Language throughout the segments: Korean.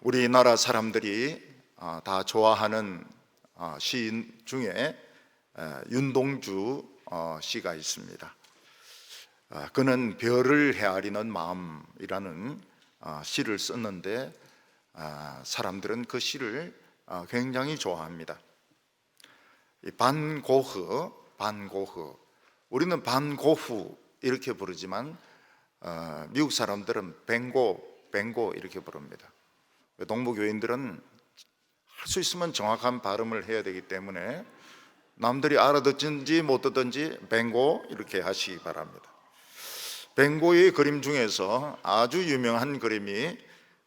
우리나라 사람들이 다 좋아하는 시인 중에 윤동주 시가 있습니다. 그는 별을 헤아리는 마음이라는 시를 썼는데 사람들은 그 시를 굉장히 좋아합니다. 반고흐, 우리는 반고흐 이렇게 부르지만 미국 사람들은 뱅고 이렇게 부릅니다. 동부교인들은 할 수 있으면 정확한 발음을 해야 되기 때문에 남들이 알아듣든지 못 듣든지 뱅고 이렇게 하시기 바랍니다. 뱅고의 그림 중에서 아주 유명한 그림이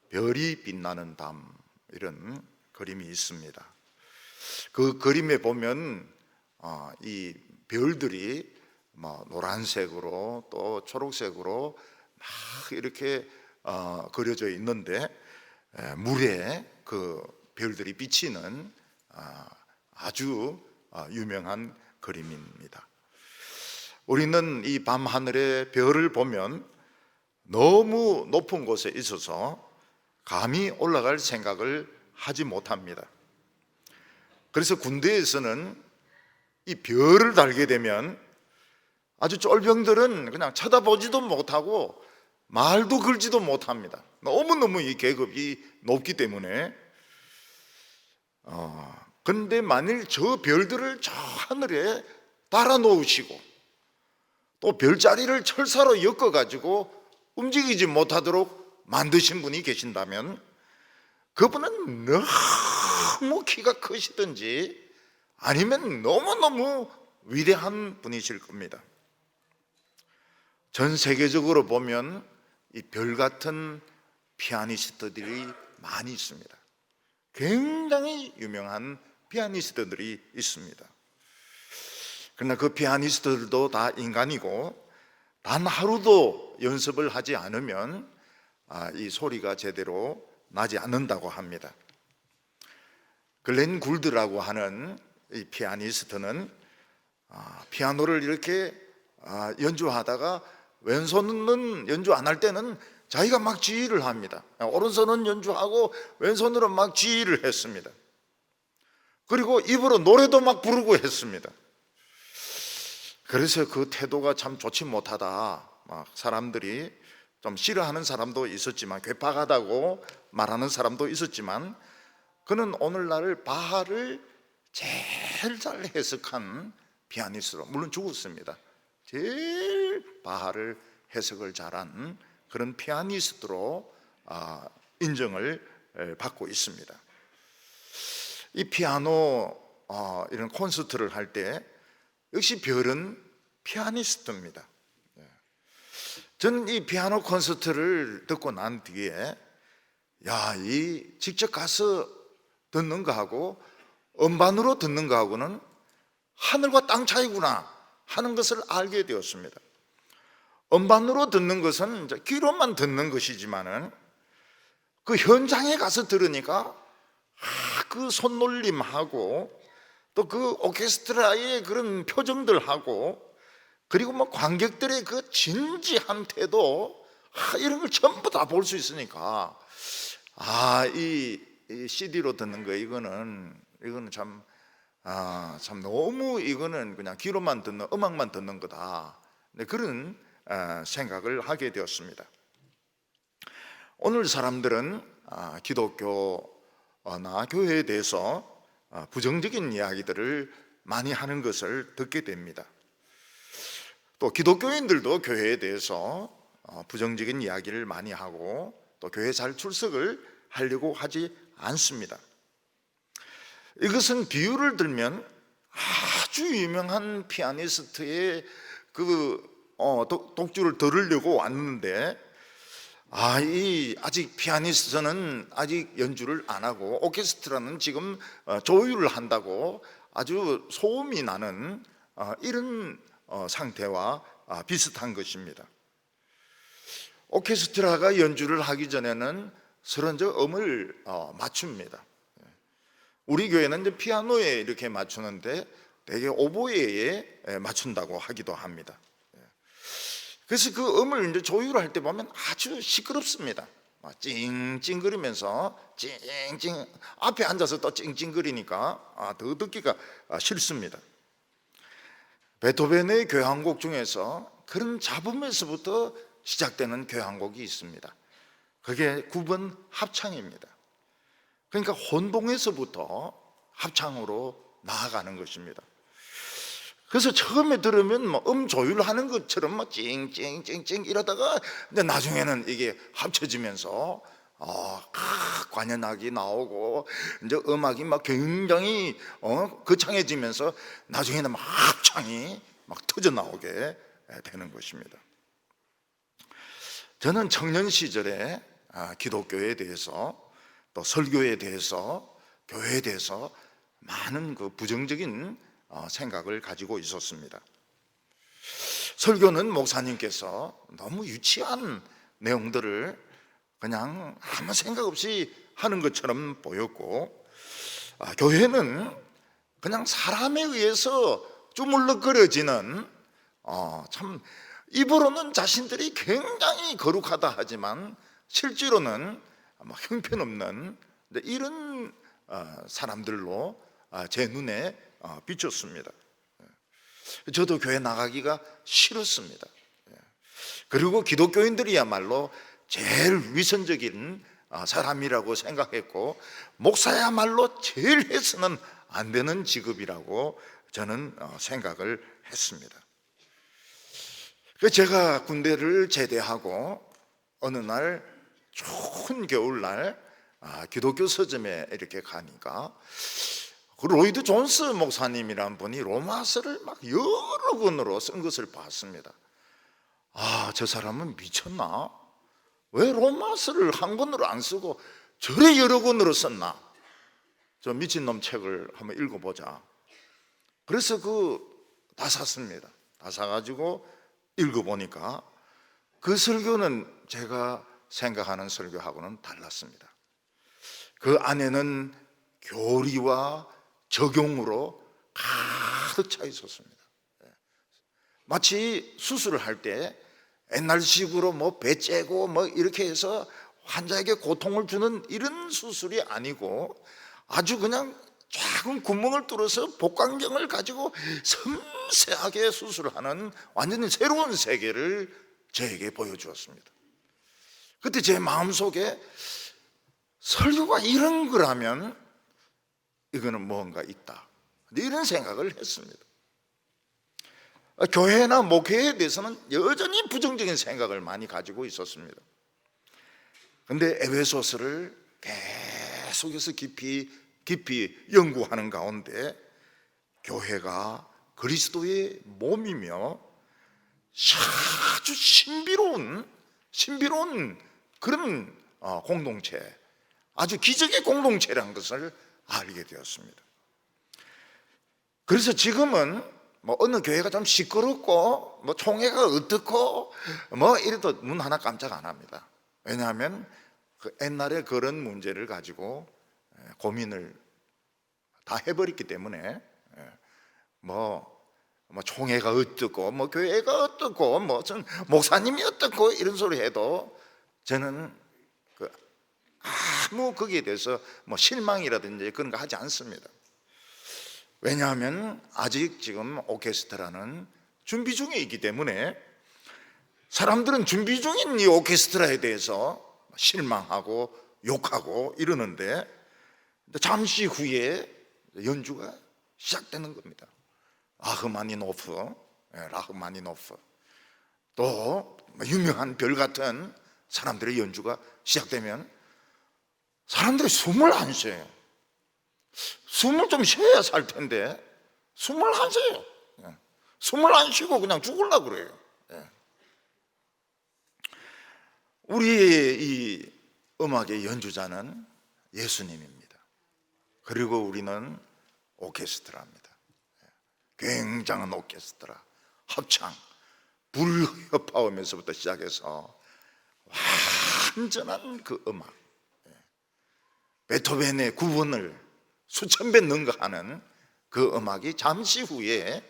별이 빛나는 밤, 이런 그림이 있습니다. 그 그림에 보면 이 별들이 노란색으로 또 초록색으로 막 이렇게 그려져 있는데 물에 그 별들이 비치는 아주 유명한 그림입니다. 우리는 이 밤하늘의 별을 보면 너무 높은 곳에 있어서 감히 올라갈 생각을 하지 못합니다. 그래서 군대에서는 이 별을 달게 되면 아주 쫄병들은 그냥 쳐다보지도 못하고 말도 걸지도 못합니다. 너무너무 이 계급이 높기 때문에. 근데 만일 저 별들을 저 하늘에 달아 놓으시고 또 별자리를 철사로 엮어가지고 움직이지 못하도록 만드신 분이 계신다면 그분은 너무 키가 크시든지 아니면 너무너무 위대한 분이실 겁니다. 전 세계적으로 보면 이 별 같은 피아니스트들이 많이 있습니다. 굉장히 유명한 피아니스트들이 있습니다. 그러나 그 피아니스트들도 다 인간이고 단 하루도 연습을 하지 않으면 이 소리가 제대로 나지 않는다고 합니다. 글렌 굴드라고 하는 이 피아니스트는 피아노를 이렇게 연주하다가 왼손은 연주 안 할 때는 자기가 막 지휘를 합니다. 오른손은 연주하고 왼손으로 막 지휘를 했습니다. 그리고 입으로 노래도 막 부르고 했습니다. 그래서 그 태도가 참 좋지 못하다, 막 사람들이 좀 싫어하는 사람도 있었지만, 괴팍하다고 말하는 사람도 있었지만, 그는 오늘날 바하를 제일 잘 해석한 피아니스트로, 물론 죽었습니다. 제일 바하를 해석을 잘한 그런 피아니스트로 인정을 받고 있습니다. 이 피아노 이런 콘서트를 할 때 역시 별은 피아니스트입니다. 저는 이 피아노 콘서트를 듣고 난 뒤에 이 직접 가서 듣는 거하고 음반으로 듣는 거하고는 하늘과 땅 차이구나 하는 것을 알게 되었습니다. 음반으로 듣는 것은 이제 귀로만 듣는 것이지만은 그 현장에 가서 들으니까 그 손놀림하고 또 그 오케스트라의 그런 표정들하고 그리고 관객들의 그 진지한 태도 이런 걸 전부 다 볼 수 있으니까 이 CD로 듣는 거 이거는 참 너무 이거는 그냥 귀로만 듣는 음악만 듣는 거다. 그런 생각을 하게 되었습니다. 오늘 사람들은 기독교나 교회에 대해서 부정적인 이야기들을 많이 하는 것을 듣게 됩니다. 또 기독교인들도 교회에 대해서 부정적인 이야기를 많이 하고 또 교회 잘 출석을 하려고 하지 않습니다. 이것은 비유를 들면 아주 유명한 피아니스트의 독주를 들으려고 왔는데 아직 피아니스트는 아직 연주를 안 하고 오케스트라는 지금 조율을 한다고 아주 소음이 나는 이런 상태와 비슷한 것입니다. 오케스트라가 연주를 하기 전에는 서로 음을 맞춥니다. 우리 교회는 이제 피아노에 이렇게 맞추는데 대개 오보에에 맞춘다고 하기도 합니다. 그래서 그 음을 이제 조율할 때 보면 아주 시끄럽습니다. 막 찡찡거리면서 찡찡 앞에 앉아서 또 찡찡거리니까 더 듣기가 싫습니다. 베토벤의 교향곡 중에서 그런 잡음에서부터 시작되는 교향곡이 있습니다. 그게 9번 합창입니다. 그러니까 혼동에서부터 합창으로 나아가는 것입니다. 그래서 처음에 들으면 뭐 조율하는 것처럼 막 찡찡찡찡 이러다가 근데 나중에는 이게 합쳐지면서 관현악이 나오고 이제 음악이 막 굉장히 거창해지면서 나중에는 막 합창이 막 터져 나오게 되는 것입니다. 저는 청년 시절에 기독교에 대해서 또 설교에 대해서 교회에 대해서 많은 그 부정적인 생각을 가지고 있었습니다. 설교는 목사님께서 너무 유치한 내용들을 그냥 아무 생각 없이 하는 것처럼 보였고, 교회는 그냥 사람에 의해서 주물럭거려지는 참 입으로는 자신들이 굉장히 거룩하다 하지만 실제로는 형편없는 이런 사람들로 제 눈에 비쳤습니다. 저도 교회 나가기가 싫었습니다. 그리고 기독교인들이야말로 제일 위선적인 사람이라고 생각했고, 목사야말로 제일 해서는 안 되는 직업이라고 저는 생각을 했습니다. 제가 군대를 제대하고 어느 날 좋은 겨울날 기독교 서점에 이렇게 가니까 그 로이드 존스 목사님이란 분이 로마서를 막 여러 권으로 쓴 것을 봤습니다. 저 사람은 미쳤나? 왜 로마서를 한 권으로 안 쓰고 저래 여러 권으로 썼나? 저 미친놈 책을 한번 읽어보자. 그래서 다 샀습니다. 다 사가지고 읽어보니까 그 설교는 제가 생각하는 설교하고는 달랐습니다. 그 안에는 교리와 적용으로 가득 차 있었습니다. 마치 수술을 할 때 옛날식으로 배 째고 이렇게 해서 환자에게 고통을 주는 이런 수술이 아니고 아주 그냥 작은 구멍을 뚫어서 복강경을 가지고 섬세하게 수술을 하는 완전히 새로운 세계를 저에게 보여주었습니다. 그때 제 마음속에 설교가 이런 거라면 이거는 뭔가 있다, 이런 생각을 했습니다. 교회나 목회에 대해서는 여전히 부정적인 생각을 많이 가지고 있었습니다. 그런데 에베소서를 계속해서 깊이 연구하는 가운데 교회가 그리스도의 몸이며 아주 신비로운 그런 공동체, 아주 기적의 공동체라는 것을 알게 되었습니다. 그래서 지금은 어느 교회가 좀 시끄럽고 총회가 어떻고 이래도 눈 하나 깜짝 안 합니다. 왜냐하면 그 옛날에 그런 문제를 가지고 고민을 다 해버렸기 때문에 총회가 어떻고 교회가 어떻고 목사님이 어떻고 이런 소리 해도 저는 아무 거기에 대해서 실망이라든지 그런 거 하지 않습니다. 왜냐하면 아직 지금 오케스트라는 준비 중에 있기 때문에 사람들은 준비 중인 이 오케스트라에 대해서 실망하고 욕하고 이러는데 잠시 후에 연주가 시작되는 겁니다. 라흐마니노프 또 유명한 별 같은 사람들의 연주가 시작되면 사람들이 숨을 안 쉬어요. 숨을 좀 쉬어야 살 텐데 숨을 안 쉬어요. 숨을 안 쉬고 그냥 죽으려고 그래요. 우리의 이 음악의 연주자는 예수님입니다. 그리고 우리는 오케스트라입니다. 굉장한 오케스트라, 합창, 불협화음에서부터 시작해서 완전한 그 음악, 베토벤의 9번을 수천 배 능가하는 그 음악이 잠시 후에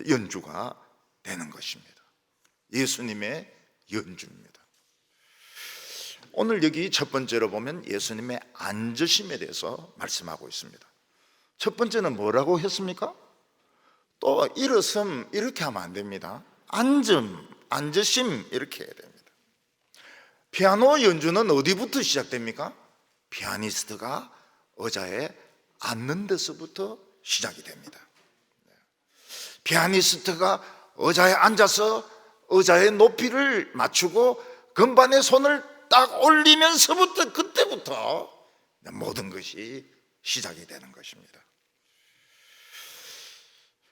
연주가 되는 것입니다. 예수님의 연주입니다. 오늘 여기 첫 번째로 보면 예수님의 앉으심에 대해서 말씀하고 있습니다. 첫 번째는 뭐라고 했습니까? 또 일어섬 이렇게 하면 안 됩니다. 앉음, 앉으심 이렇게 해야 됩니다. 피아노 연주는 어디부터 시작됩니까? 피아니스트가 의자에 앉는 데서부터 시작이 됩니다. 피아니스트가 의자에 앉아서 의자의 높이를 맞추고 건반에 손을 딱 올리면서부터 그때부터 모든 것이 시작이 되는 것입니다.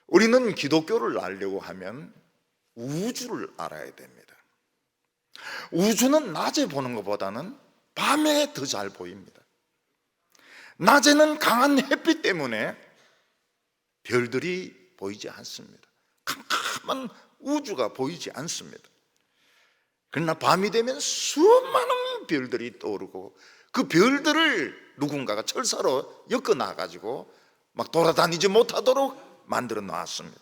우리는 기독교를 알려고 하면 우주를 알아야 됩니다. 우주는 낮에 보는 것보다는 밤에 더 잘 보입니다. 낮에는 강한 햇빛 때문에 별들이 보이지 않습니다. 캄캄한 우주가 보이지 않습니다. 그러나 밤이 되면 수많은 별들이 떠오르고 그 별들을 누군가가 철사로 엮어 가지고 막 돌아다니지 못하도록 만들어 놨습니다.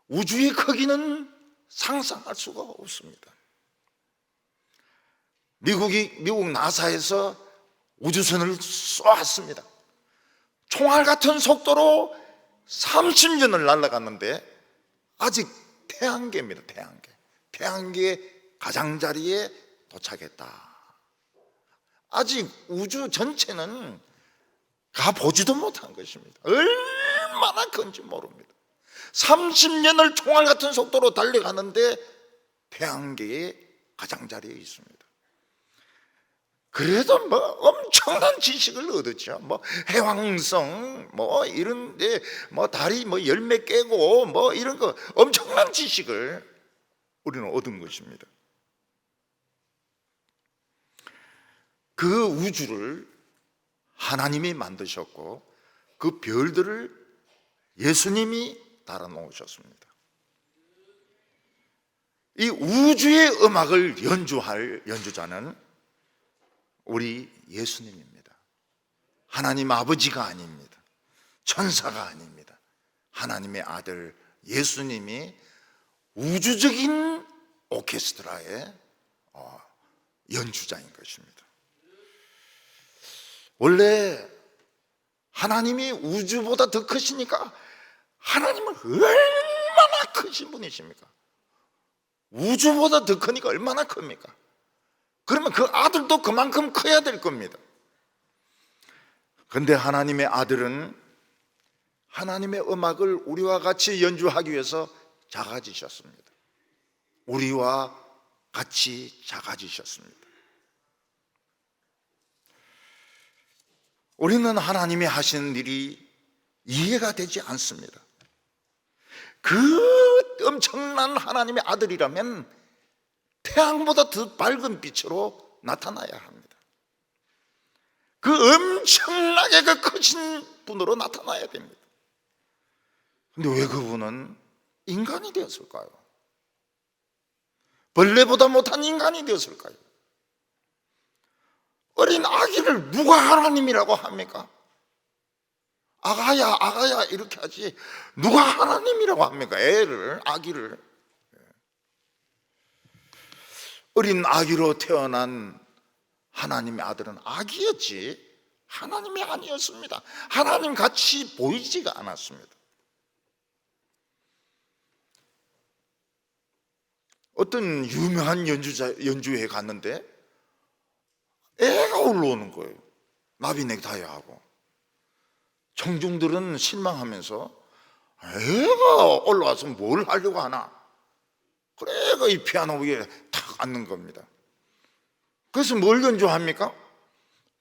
우주의 크기는 상상할 수가 없습니다. 미국 나사에서 우주선을 쏘았습니다. 총알 같은 속도로 30년을 날아갔는데 아직 태양계입니다. 태양계의 가장자리에 도착했다. 아직 우주 전체는 가보지도 못한 것입니다. 얼마나 큰지 모릅니다. 30년을 총알 같은 속도로 달려가는데 태양계의 가장자리에 있습니다. 그래도 뭐 엄청난 지식을 얻었죠. 뭐 해왕성 뭐 이런데 뭐 달이 뭐 열매 깨고 뭐 이런 거 엄청난 지식을 우리는 얻은 것입니다. 그 우주를 하나님이 만드셨고 그 별들을 예수님이 달아 놓으셨습니다. 이 우주의 음악을 연주할 연주자는 우리 예수님입니다. 하나님 아버지가 아닙니다. 천사가 아닙니다. 하나님의 아들 예수님이 우주적인 오케스트라의 연주자인 것입니다. 원래 하나님이 우주보다 더 크시니까 하나님은 얼마나 크신 분이십니까? 우주보다 더 크니까 얼마나 큽니까? 그러면 그 아들도 그만큼 커야 될 겁니다. 그런데 하나님의 아들은 하나님의 음악을 우리와 같이 연주하기 위해서 작아지셨습니다. 우리와 같이 작아지셨습니다. 우리는 하나님이 하시는 일이 이해가 되지 않습니다. 그 엄청난 하나님의 아들이라면 태양보다 더 밝은 빛으로 나타나야 합니다. 그 엄청나게 그 크신 분으로 나타나야 됩니다. 그런데 왜 그분은 인간이 되었을까요? 벌레보다 못한 인간이 되었을까요? 어린 아기를 누가 하나님이라고 합니까? 아가야 이렇게 하지 누가 하나님이라고 합니까? 애를, 아기를. 어린 아기로 태어난 하나님의 아들은 아기였지 하나님이 아니었습니다. 하나님 같이 보이지가 않았습니다. 어떤 유명한 연주회에 갔는데 애가 올라오는 거예요. 나비넥타이하고. 청중들은 실망하면서 애가 올라와서 뭘 하려고 하나? 그래가 이 피아노 위에 탁 앉는 겁니다. 그래서 뭘 연주합니까?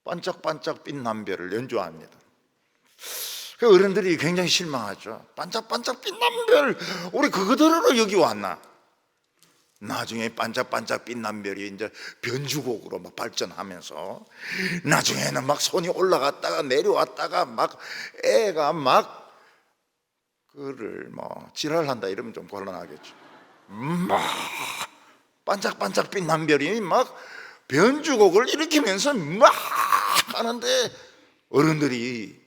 반짝반짝 빛난 별을 연주합니다. 그 어른들이 굉장히 실망하죠. 반짝반짝 빛난 별, 우리 그거대로 여기 왔나? 나중에 반짝반짝 빛난 별이 이제 변주곡으로 막 발전하면서 나중에는 막 손이 올라갔다가 내려왔다가 막 애가 막 그를 뭐 지랄한다 이러면 좀 곤란하겠죠. 막 반짝반짝 빛난 별이 막 변주곡을 일으키면서 막 하는데 어른들이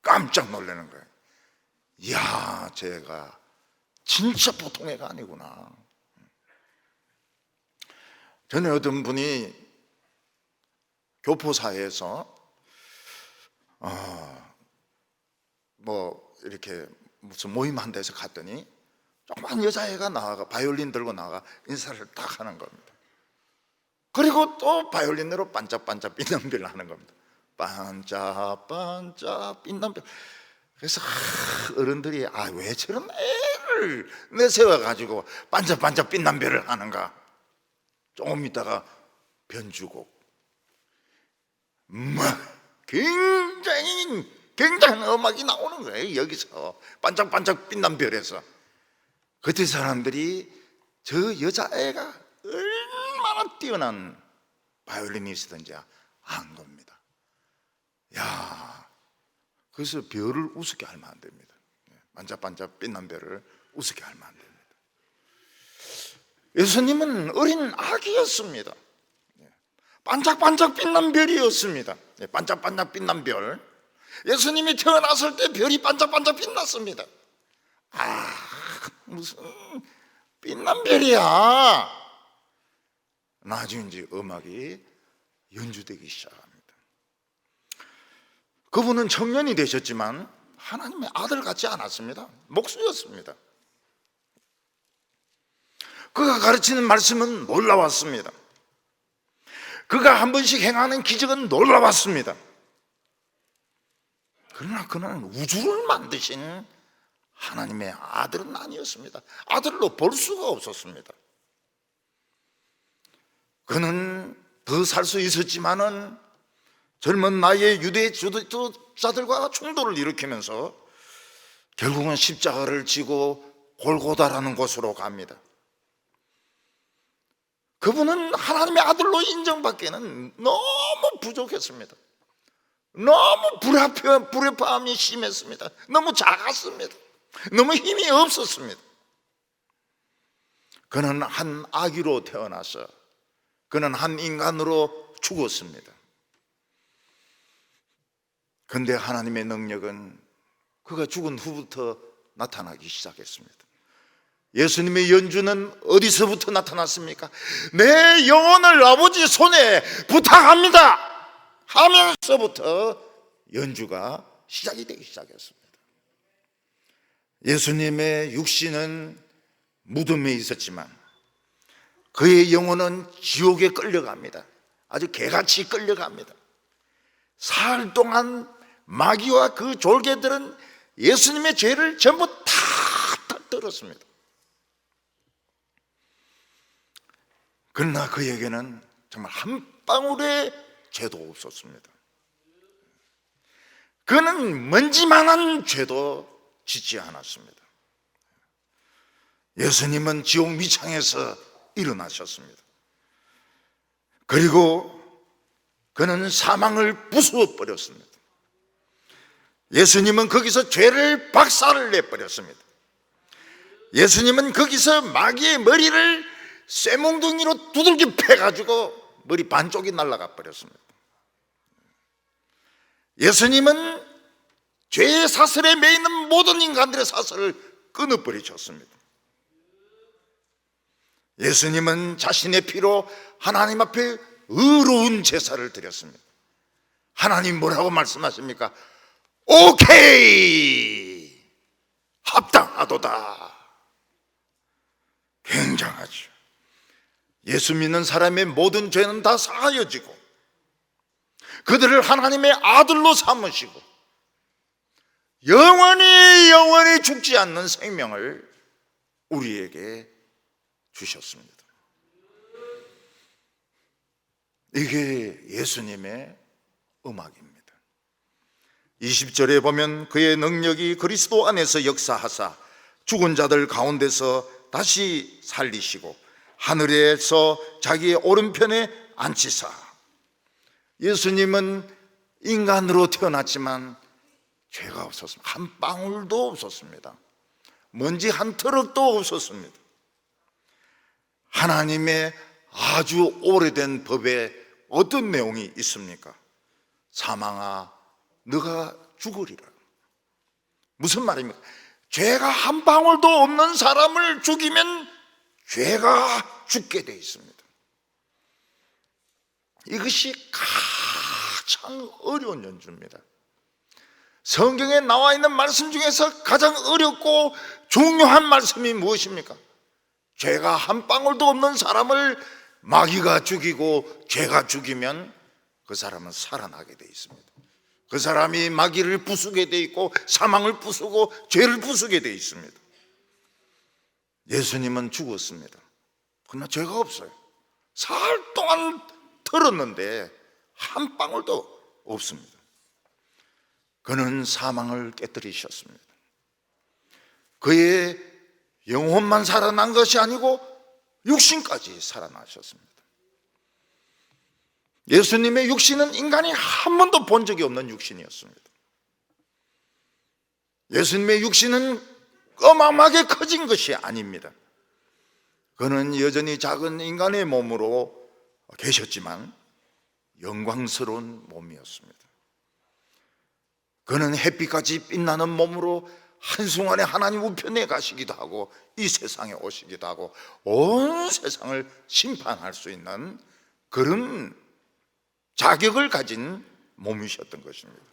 깜짝 놀라는 거예요. 이야, 쟤가 진짜 보통 애가 아니구나. 전에 어떤 분이 교포사회에서 뭐 이렇게 무슨 모임 한 데서 갔더니 조그만 여자애가 나와가 바이올린 들고 나가 인사를 딱 하는 겁니다. 그리고 또 바이올린으로 반짝반짝 빛남별을 하는 겁니다. 반짝반짝 빛남별. 그래서 어른들이 왜 저런 애를 내세워가지고 반짝반짝 빛남별을 하는가. 조금 있다가 변주곡 굉장한 음악이 나오는 거예요. 여기서 반짝반짝 빛난 별에서. 그때 사람들이 저 여자애가 얼마나 뛰어난 바이올리니스트인지 안 겁니다. 야, 그래서 별을 우습게 하면 안 됩니다. 반짝반짝 빛난 별을 우습게 하면 안 됩니다. 예수님은 어린 아기였습니다. 반짝반짝 빛난 별이었습니다. 반짝반짝 빛난 별. 예수님이 태어났을 때 별이 반짝반짝 빛났습니다. 무슨 빛난 별이야. 나중에 이제 음악이 연주되기 시작합니다. 그분은 청년이 되셨지만 하나님의 아들 같지 않았습니다. 목수였습니다. 그가 가르치는 말씀은 놀라웠습니다. 그가 한 번씩 행하는 기적은 놀라웠습니다. 그러나 그는 우주를 만드신 하나님의 아들은 아니었습니다. 아들로 볼 수가 없었습니다. 그는 더 살 수 있었지만은 젊은 나이에 유대 지도자들과 충돌을 일으키면서 결국은 십자가를 지고 골고다라는 곳으로 갑니다. 그분은 하나님의 아들로 인정받기에는 너무 부족했습니다. 너무 불협화음이 심했습니다. 너무 작았습니다. 너무 힘이 없었습니다. 그는 한 아기로 태어나서 그는 한 인간으로 죽었습니다. 그런데 하나님의 능력은 그가 죽은 후부터 나타나기 시작했습니다. 예수님의 연주는 어디서부터 나타났습니까? 내 영혼을 아버지 손에 부탁합니다 하면서부터 연주가 시작이 되기 시작했습니다. 예수님의 육신은 무덤에 있었지만 그의 영혼은 지옥에 끌려갑니다. 아주 개같이 끌려갑니다. 사흘 동안 마귀와 그 졸개들은 예수님의 죄를 전부 다 떨었습니다. 그러나 그에게는 정말 한 방울의 죄도 없었습니다. 그는 먼지만한 죄도 짓지 않았습니다. 예수님은 지옥 미창에서 일어나셨습니다. 그리고 그는 사망을 부수어 버렸습니다. 예수님은 거기서 죄를 박살을 내버렸습니다. 예수님은 거기서 마귀의 머리를 쇠몽둥이로 두들겨 패가지고 머리 반쪽이 날아가 버렸습니다. 예수님은 죄의 사슬에 매이는 모든 인간들의 사슬을 끊어버리셨습니다. 예수님은 자신의 피로 하나님 앞에 의로운 제사를 드렸습니다. 하나님 뭐라고 말씀하십니까? 오케이! 합당하도다. 굉장하죠. 예수 믿는 사람의 모든 죄는 다 사하여지고 그들을 하나님의 아들로 삼으시고 영원히 죽지 않는 생명을 우리에게 주셨습니다. 이게 예수님의 음악입니다. 20절에 보면 그의 능력이 그리스도 안에서 역사하사 죽은 자들 가운데서 다시 살리시고 하늘에서 자기의 오른편에 앉히사. 예수님은 인간으로 태어났지만 죄가 없었습니다. 한 방울도 없었습니다. 먼지 한 트럭도 없었습니다. 하나님의 아주 오래된 법에 어떤 내용이 있습니까? 사망아 너가 죽으리라. 무슨 말입니까? 죄가 한 방울도 없는 사람을 죽이면 죄가 죽게 돼 있습니다. 이것이 가장 어려운 연주입니다. 성경에 나와 있는 말씀 중에서 가장 어렵고 중요한 말씀이 무엇입니까? 죄가 한 방울도 없는 사람을 마귀가 죽이고 죄가 죽이면 그 사람은 살아나게 돼 있습니다. 그 사람이 마귀를 부수게 돼 있고 사망을 부수고 죄를 부수게 돼 있습니다. 예수님은 죽었습니다. 그러나 죄가 없어요. 사흘 동안 들었는데 한 방울도 없습니다. 그는 사망을 깨뜨리셨습니다. 그의 영혼만 살아난 것이 아니고 육신까지 살아나셨습니다. 예수님의 육신은 인간이 한 번도 본 적이 없는 육신이었습니다. 예수님의 육신은 어마어마하게 커진 것이 아닙니다. 그는 여전히 작은 인간의 몸으로 계셨지만 영광스러운 몸이었습니다. 그는 햇빛같이 빛나는 몸으로 한순간에 하나님 우편에 가시기도 하고 이 세상에 오시기도 하고 온 세상을 심판할 수 있는 그런 자격을 가진 몸이셨던 것입니다.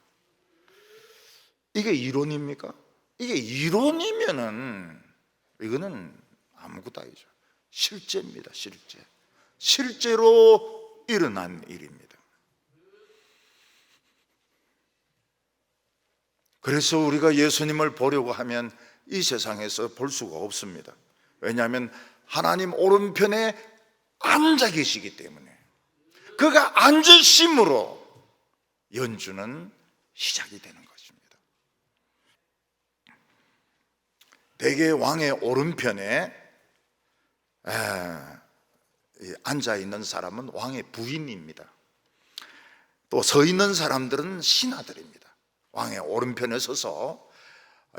이게 이론입니까? 이게 이론이면은 이거는 아무것도 아니죠. 실제입니다. 실제로 일어난 일입니다. 그래서 우리가 예수님을 보려고 하면 이 세상에서 볼 수가 없습니다. 왜냐하면 하나님 오른편에 앉아 계시기 때문에 그가 앉으심으로 연주는 시작이 되는 것입니다. 대개 왕의 오른편에 앉아 있는 사람은 왕의 부인입니다. 또 서 있는 사람들은 신하들입니다. 왕의 오른편에 서서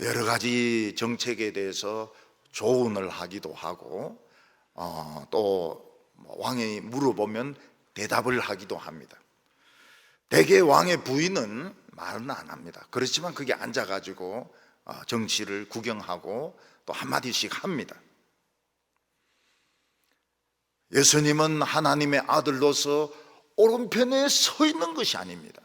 여러 가지 정책에 대해서 조언을 하기도 하고 또 왕이 물어보면 대답을 하기도 합니다. 대개 왕의 부인은 말은 안 합니다. 그렇지만 그게 앉아가지고 정치를 구경하고 또 한마디씩 합니다. 예수님은 하나님의 아들로서 오른편에 서 있는 것이 아닙니다.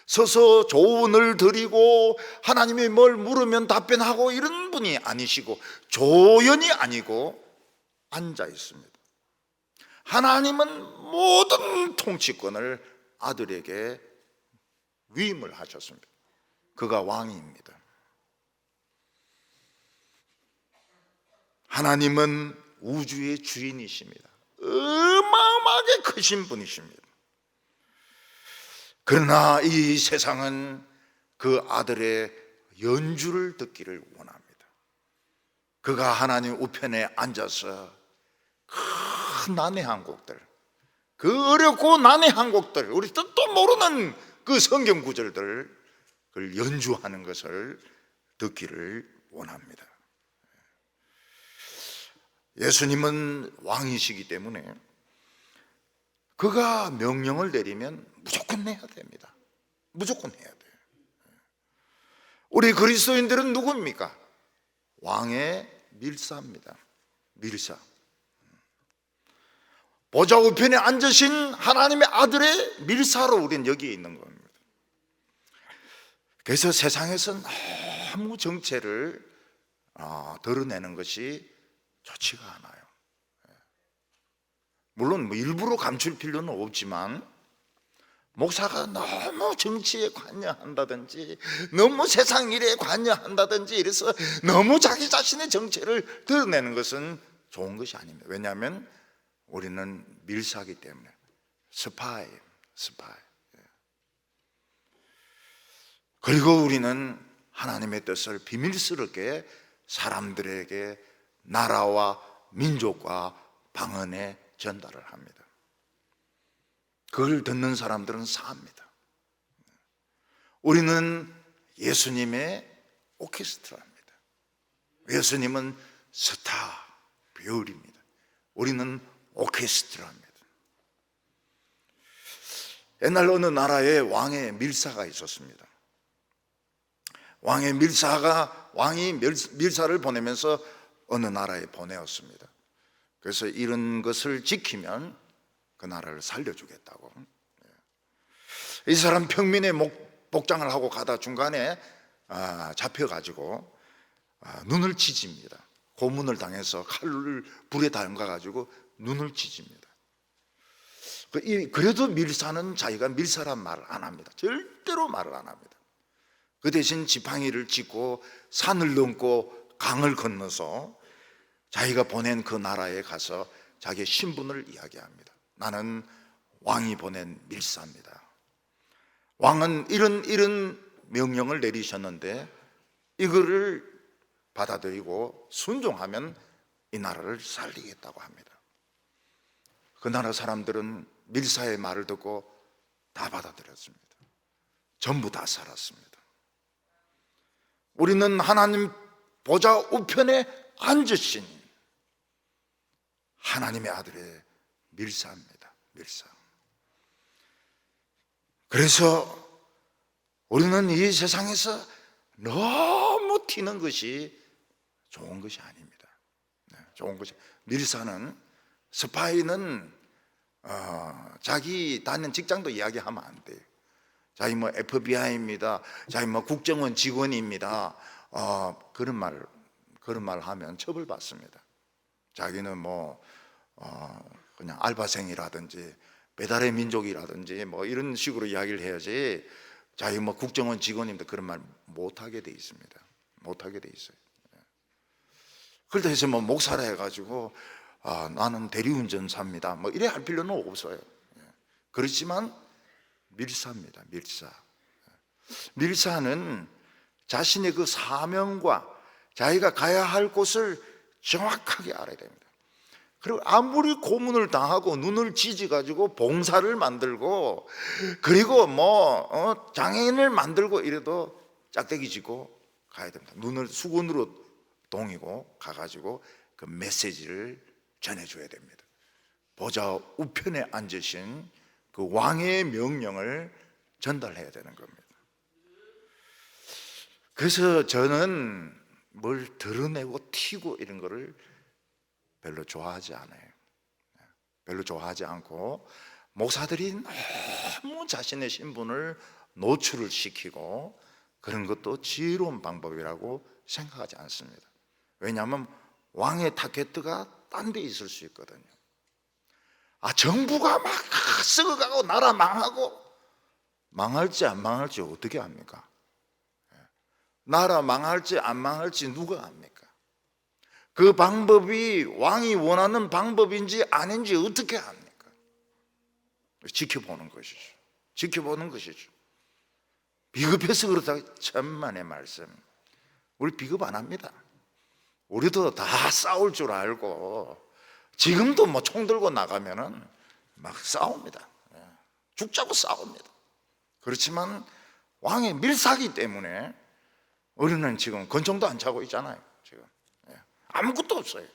서서 조언을 드리고 하나님이 뭘 물으면 답변하고 이런 분이 아니시고 조연이 아니고 앉아 있습니다. 하나님은 모든 통치권을 아들에게 위임을 하셨습니다. 그가 왕입니다. 하나님은 우주의 주인이십니다. 어마어마하게 크신 분이십니다. 그러나 이 세상은 그 아들의 연주를 듣기를 원합니다. 그가 하나님 우편에 앉아서 큰 난해한 곡들, 그 어렵고 난해한 곡들, 우리 뜻도 모르는 그 성경 구절들을 그걸 연주하는 것을 듣기를 원합니다. 예수님은 왕이시기 때문에 그가 명령을 내리면 무조건 해야 됩니다. 무조건 해야 돼요. 우리 그리스도인들은 누구입니까? 왕의 밀사입니다. 밀사. 보좌 우편에 앉으신 하나님의 아들의 밀사로 우리는 여기에 있는 겁니다. 그래서 세상에서 너무 정체를 드러내는 것이 좋지가 않아요. 물론 일부러 감출 필요는 없지만 목사가 너무 정치에 관여한다든지 너무 세상 일에 관여한다든지 이래서 너무 자기 자신의 정체를 드러내는 것은 좋은 것이 아닙니다. 왜냐하면 우리는 밀사하기 때문에 스파이. 그리고 우리는 하나님의 뜻을 비밀스럽게 사람들에게 나라와 민족과 방언에 전달을 합니다. 그걸 듣는 사람들은 사합니다. 우리는 예수님의 오케스트라입니다. 예수님은 스타, 별입니다. 우리는 오케스트라입니다. 옛날 어느 나라에 왕의 밀사가 있었습니다. 왕이 밀사를 보내면서 어느 나라에 보내었습니다. 그래서 이런 것을 지키면 그 나라를 살려주겠다고. 이 사람 평민의 복장을 하고 가다 중간에 잡혀가지고 눈을 찢습니다. 고문을 당해서 칼을 불에 담가가지고 눈을 찢습니다. 그래도 밀사는 자기가 밀사란 말을 안 합니다. 절대로 말을 안 합니다. 그 대신 지팡이를 짚고 산을 넘고 강을 건너서 자기가 보낸 그 나라에 가서 자기의 신분을 이야기합니다. 나는 왕이 보낸 밀사입니다. 왕은 이런 명령을 내리셨는데 이거를 받아들이고 순종하면 이 나라를 살리겠다고 합니다. 그 나라 사람들은 밀사의 말을 듣고 다 받아들였습니다. 전부 다 살았습니다. 우리는 하나님 보좌 우편에 앉으신 하나님의 아들의 밀사입니다. 밀사. 그래서 우리는 이 세상에서 너무 튀는 것이 좋은 것이 아닙니다. 좋은 것이. 밀사는, 스파이는 자기 다니는 직장도 이야기하면 안 돼요. 자기 뭐 FBI입니다. 자기 뭐 국정원 직원입니다. 그런 말 하면 처벌받습니다. 자기는 뭐 그냥 알바생이라든지 배달의 민족이라든지 뭐 이런 식으로 이야기를 해야지, 자기 뭐 국정원 직원입니다 그런 말 못하게 돼 있습니다. 못하게 돼 있어요. 그렇다 해서 뭐 목사라 해가지고 나는 대리운전사입니다 뭐 이래 할 필요는 없어요. 그렇지만 밀사입니다. 밀사는 자신의 그 사명과 자기가 가야 할 곳을 정확하게 알아야 됩니다. 그리고 아무리 고문을 당하고 눈을 찢어가지고 봉사를 만들고 그리고 뭐 장애인을 만들고 이래도 짝대기 짚고 가야 됩니다. 눈을 수건으로 동이고 가가지고 그 메시지를 전해줘야 됩니다. 보좌 우편에 앉으신 그 왕의 명령을 전달해야 되는 겁니다. 그래서 저는 뭘 드러내고 튀고 이런 거를 별로 좋아하지 않아요. 별로 좋아하지 않고, 목사들이 너무 자신의 신분을 노출을 시키고 그런 것도 지혜로운 방법이라고 생각하지 않습니다. 왜냐하면 왕의 타겟가 딴 데 있을 수 있거든요. 정부가 막 썩어가고 나라 망하고, 망할지 안 망할지 어떻게 합니까? 나라 망할지 안 망할지 누가 압니까? 그 방법이 왕이 원하는 방법인지 아닌지 어떻게 합니까? 지켜보는 것이죠. 지켜보는 것이죠. 비겁해서 그렇다고 천만의 말씀. 우리 비겁 안 합니다. 우리도 다 싸울 줄 알고, 지금도 뭐 총 들고 나가면은 막 싸웁니다. 죽자고 싸웁니다. 그렇지만 왕의 밀사기 때문에 우리는 지금 권총도 안 차고 있잖아요. 지금 아무것도 없어요.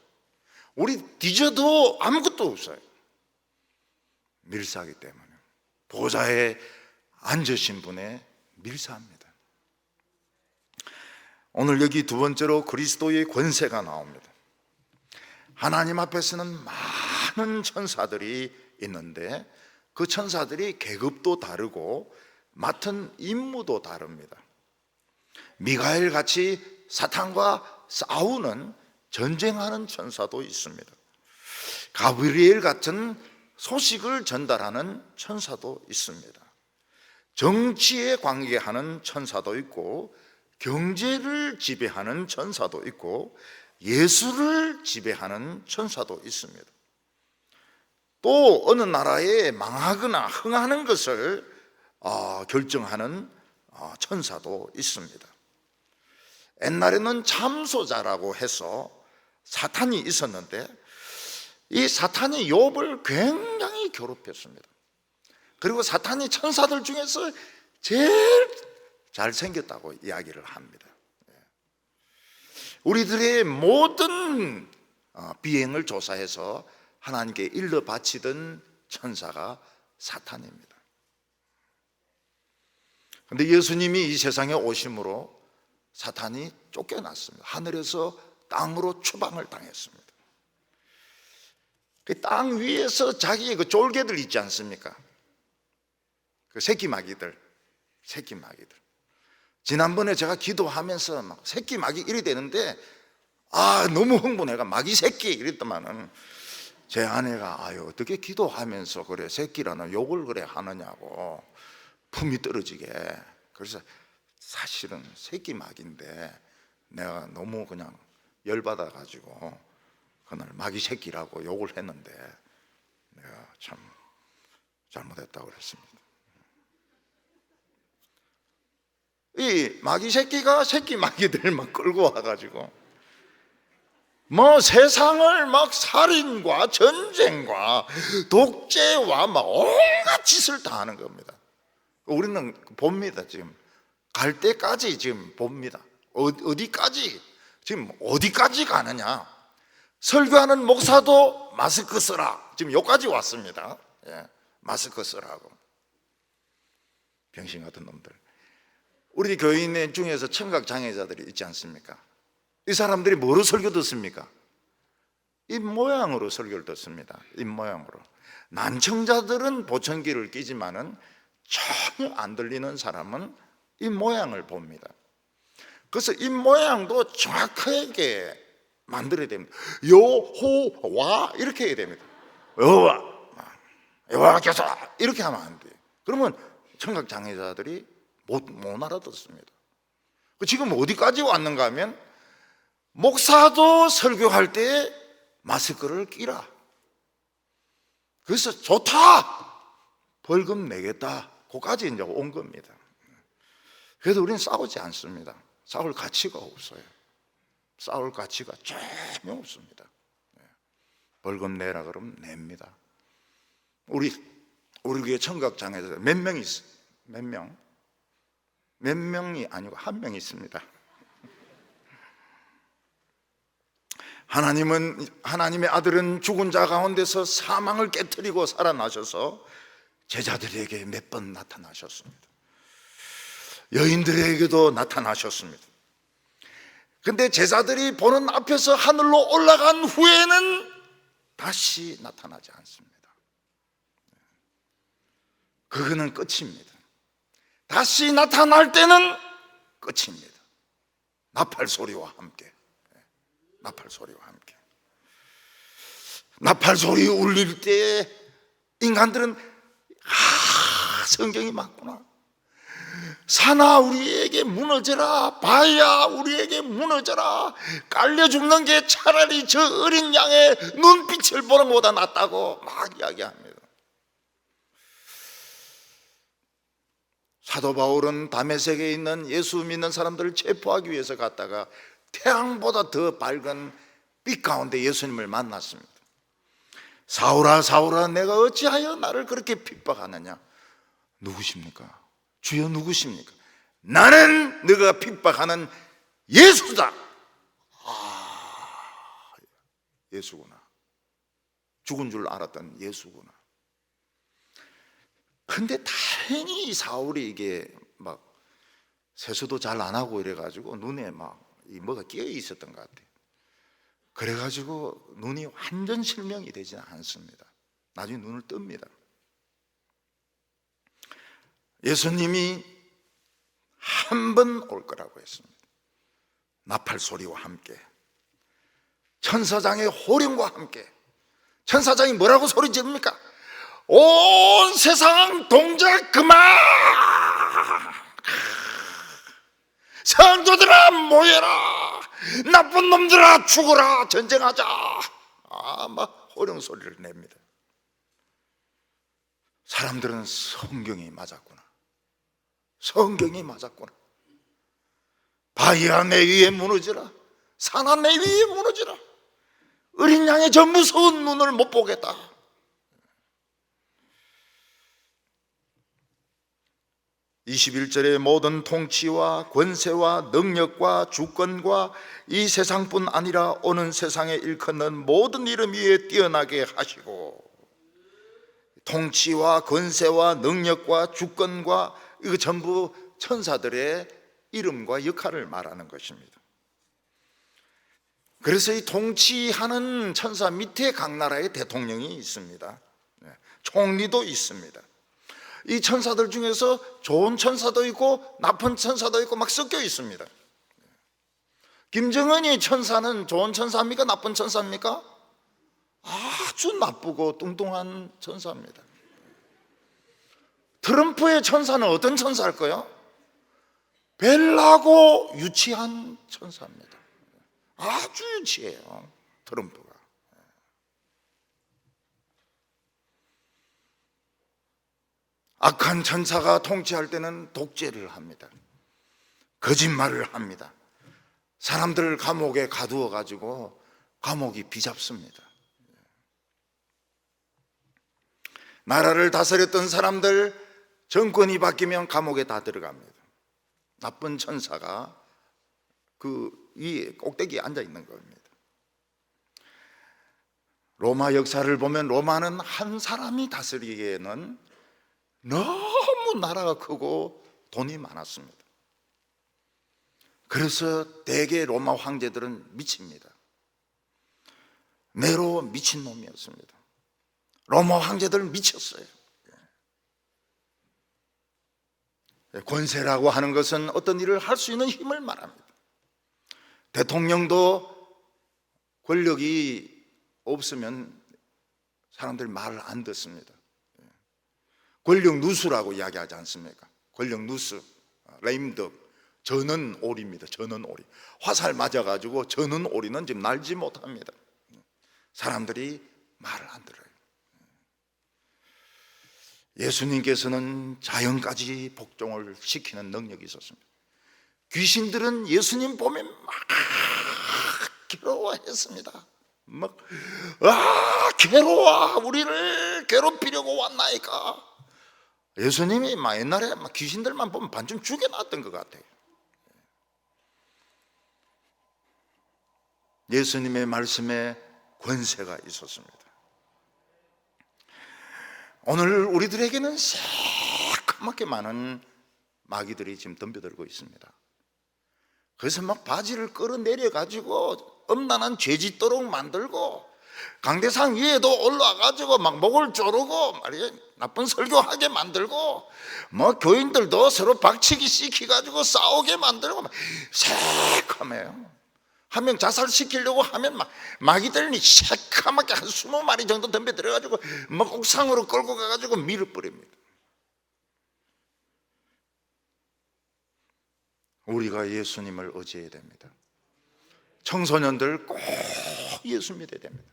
우리 뒤져도 아무것도 없어요. 밀사기 때문에. 보좌에 앉으신 분의 밀사입니다. 오늘 여기 두 번째로 그리스도의 권세가 나옵니다. 하나님 앞에서는 많은 천사들이 있는데 그 천사들이 계급도 다르고 맡은 임무도 다릅니다. 미가엘 같이 사탄과 싸우는, 전쟁하는 천사도 있습니다. 가브리엘 같은 소식을 전달하는 천사도 있습니다. 정치에 관계하는 천사도 있고, 경제를 지배하는 천사도 있고, 예술을 지배하는 천사도 있습니다. 또 어느 나라에 망하거나 흥하는 것을 결정하는 천사도 있습니다. 옛날에는 참소자라고 해서 사탄이 있었는데, 이 사탄이 욥을 굉장히 괴롭혔습니다. 그리고 사탄이 천사들 중에서 제일 잘생겼다고 이야기를 합니다. 우리들의 모든 비행을 조사해서 하나님께 일러 바치던 천사가 사탄입니다. 그런데 예수님이 이 세상에 오심으로 사탄이 쫓겨났습니다. 하늘에서 땅으로 추방을 당했습니다. 그 땅 위에서 자기의 그 쫄개들 있지 않습니까? 그 새끼 마귀들. 지난번에 제가 기도하면서 막 새끼 마귀 이리 되는데 너무 흥분해가 마귀 새끼 이랬더만은 제 아내가 어떻게 기도하면서 그래 새끼라는 욕을 그래 하느냐고 품이 떨어지게. 그래서 사실은 새끼 마귀인데 내가 너무 그냥 열받아 가지고 그날 마귀 새끼라고 욕을 했는데 내가 참 잘못했다고 그랬습니다. 이 마귀 새끼가 새끼 마귀들만 끌고 와가지고 뭐 세상을 막 살인과 전쟁과 독재와 막 온갖 짓을 다 하는 겁니다. 우리는 봅니다. 지금 갈 때까지 지금 봅니다. 어디까지 지금 어디까지 가느냐. 설교하는 목사도 마스크 쓰라 지금 여기까지 왔습니다. 마스크 쓰라고. 병신 같은 놈들. 우리 교인 중에서 청각 장애자들이 있지 않습니까? 이 사람들이 뭐로 설교 듣습니까? 입 모양으로 설교를 듣습니다. 입 모양으로. 난청자들은 보청기를 끼지만은 전혀 안 들리는 사람은 입 모양을 봅니다. 그래서 입 모양도 정확하게 만들어야 됩니다. 여호와 이렇게 해야 됩니다. 여호와께서 이렇게 하면 안 돼요. 그러면 청각 장애자들이 못 알아듣습니다. 지금 어디까지 왔는가 하면 목사도 설교할 때 마스크를 끼라. 그래서 좋다. 벌금 내겠다. 그까지 이제 온 겁니다. 그래도 우리는 싸우지 않습니다. 싸울 가치가 없어요. 싸울 가치가 전혀 없습니다. 벌금 내라 그러면 냅니다. 우리 교회 청각 장애자 몇 명 있어요? 몇 명? 몇 명이 아니고 한 명 있습니다. 하나님의 아들은 죽은 자 가운데서 사망을 깨뜨리고 살아나셔서 제자들에게 몇 번 나타나셨습니다. 여인들에게도 나타나셨습니다. 근데 제자들이 보는 앞에서 하늘로 올라간 후에는 다시 나타나지 않습니다. 그거는 끝입니다. 다시 나타날 때는 끝입니다. 나팔 소리와 함께. 나팔 소리와 함께. 나팔 소리 울릴 때 인간들은 성경이 맞구나. 산아 우리에게 무너져라. 바야 우리에게 무너져라. 깔려 죽는 게 차라리 저 어린 양의 눈빛을 보는 것보다 낫다고 막 이야기합니다. 사도 바울은 다메섹에 있는 예수 믿는 사람들을 체포하기 위해서 갔다가 태양보다 더 밝은 빛 가운데 예수님을 만났습니다. 사울아 사울아 내가 어찌하여 나를 그렇게 핍박하느냐. 누구십니까? 주여 누구십니까? 나는 너가 핍박하는 예수다. 예수구나. 죽은 줄 알았던 예수구나. 근데 다행히 사울이 이게 막 세수도 잘 안 하고 이래가지고 눈에 막 뭐가 끼어 있었던 것 같아요. 그래가지고 눈이 완전 실명이 되지는 않습니다. 나중에 눈을 뜹니다. 예수님이 한 번 올 거라고 했습니다. 나팔 소리와 함께, 천사장의 호령과 함께. 천사장이 뭐라고 소리 지릅니까? 온 세상 동작 그만! 성도들아 모여라! 나쁜 놈들아 죽어라! 전쟁하자! 막 호령 소리를 냅니다. 사람들은 성경이 맞았구나. 성경이 맞았구나. 바위야 내 위에 무너지라. 산아 내 위에 무너지라. 어린 양의 저 무서운 눈을 못 보겠다. (21절에) 모든 통치와 권세와 능력과 주권과 이 세상뿐 아니라 오는 세상에 일컫는 모든 이름 위에 뛰어나게 하시고, 통치와 권세와 능력과 주권과 이거 전부 천사들의 이름과 역할을 말하는 것입니다. 그래서 이 통치하는 천사 밑에 각 나라의 대통령이 있습니다. 총리도 있습니다. 이 천사들 중에서 좋은 천사도 있고 나쁜 천사도 있고 막 섞여 있습니다. 김정은이 천사는 좋은 천사입니까? 나쁜 천사입니까? 아주 나쁘고 뚱뚱한 천사입니다. 트럼프의 천사는 어떤 천사일까요? 벨라고 유치한 천사입니다. 아주 유치해요, 트럼프가. 악한 천사가 통치할 때는 독재를 합니다. 거짓말을 합니다. 사람들을 감옥에 가두어 가지고 감옥이 비잡습니다. 나라를 다스렸던 사람들 정권이 바뀌면 감옥에 다 들어갑니다. 나쁜 천사가 그 위에 꼭대기에 앉아 있는 겁니다. 로마 역사를 보면 로마는 한 사람이 다스리기에는 너무 나라가 크고 돈이 많았습니다. 그래서 대개 로마 황제들은 미칩니다. 네로 미친놈이었습니다. 로마 황제들 미쳤어요. 권세라고 하는 것은 어떤 일을 할 수 있는 힘을 말합니다. 대통령도 권력이 없으면 사람들 말을 안 듣습니다. 권력 누수라고 이야기하지 않습니까? 권력 누수, 레임덕, 저는 오리입니다. 저는 오리. 화살 맞아가지고 저는 오리는 지금 날지 못합니다. 사람들이 말을 안 들어요. 예수님께서는 자연까지 복종을 시키는 능력이 있었습니다. 귀신들은 예수님 보면 막 괴로워했습니다. 막 괴로워, 우리를 괴롭히려고 왔나이까. 예수님이 막 옛날에 막 귀신들만 보면 반쯤 죽여놨던 것 같아요. 예수님의 말씀에 권세가 있었습니다. 오늘 우리들에게는 새까맣게 많은 마귀들이 지금 덤벼들고 있습니다. 그래서 막 바지를 끌어내려 가지고 엄난한 죄짓도록 만들고 강대상 위에도 올라가지고 막 목을 조르고 말이야, 나쁜 설교하게 만들고 뭐 교인들도 서로 박치기 시켜가지고 싸우게 만들고 막 새까매요. 한 명 자살시키려고 하면 막 마귀들이 새까맣게 한 20마리 정도 덤벼들어가지고 막 옥상으로 끌고 가가지고 밀어버립니다. 우리가 예수님을 의지해야 됩니다. 청소년들 꼭 예수 믿어야 됩니다.